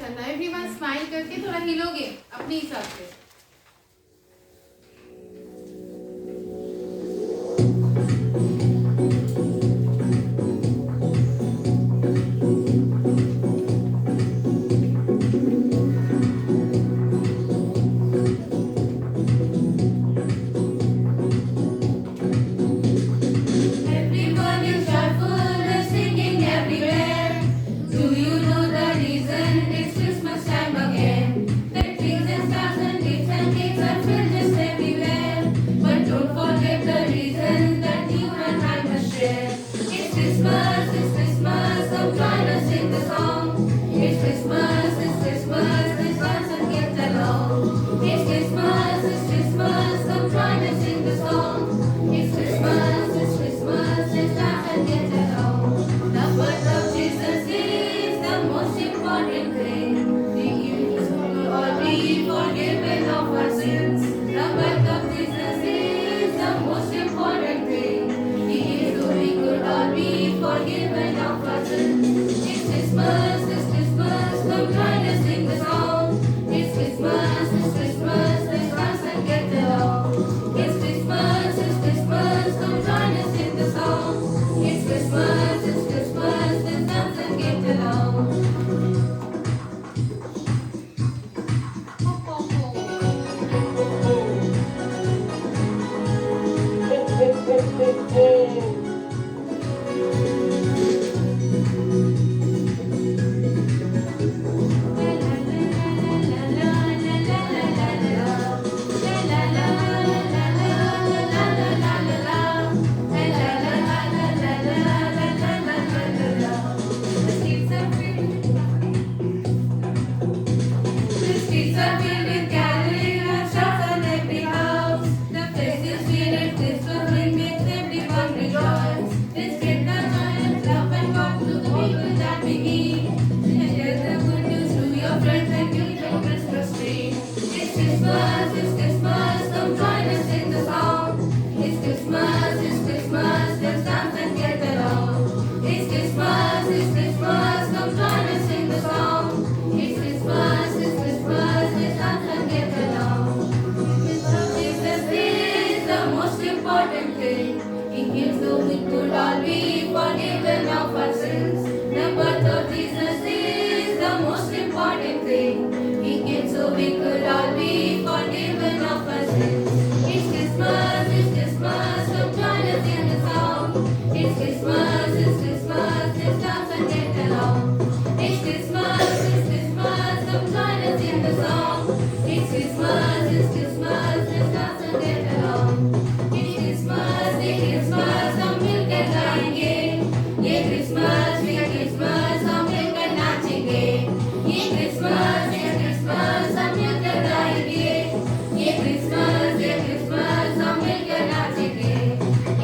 करना है। Everyone smile करके थोड़ा हिलोगे अपने हिसाब से। Everyone is joyful and singing everywhere. Do you know the reason? It's Christmas time again. The trees and stars and gifts and cakes are filled just everywhere. But don't forget the reason that you and I must share. It's Christmas, come join us in the song. It's Christmas, let's dance and get along. It's Christmas, come join us in the song. It's Christmas, let's dance and get along. The birth of Jesus is the most important thing. The gift will all be forgiven of our sins. The birth of Jesus is the most important thing. He is so we could all be forgiven of our sins. It's Christmas, come join us in the song. It's Christmas, let's dance and get along. It's Christmas, come join us in the song. It's Christmas, let's dance and get along. The streets are filled with caroling and shops on every house. The festive spirit is swirling, makes everyone rejoice. Let's get the joy of love and walk to the people that we meet. And share the good news to your friends and give them Christmas tree. It's Christmas, come join us in the song. It's Christmas, let's dance and get along. It's Christmas, come join us in the song. It's Christmas, let's dance and get along. Jesus is the most important thing. He gives so we could all be forgiven of our sins. The birth of Jesus is the most important thing. He gives so we could all be forgiven of our sins. It's Christmas, come join us in the song. It's Christmas, let's dance and get along. It's Christmas, come join us in the song. It's Christmas, let's dance and get along. It's Christmas, हम मिलकर गाएंगे. ये Christmas, हम मिलकर नाचेंगे. ये Christmas, हम मिलकर गाएंगे. ये Christmas, हम मिलकर नाचेंगे.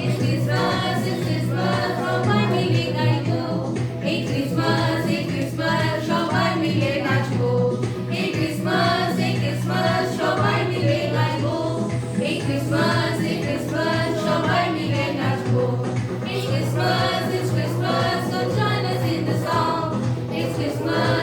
It's Christmas, সবাই মিলে গাইবো. এই Christmas, সবাই মিলে নাচবো. এই Christmas, সবাই মিলে গাইবো. এই Christmas, সবাই মিলে নাচবো. It's Christmas, come join us in the song. It's Christmas,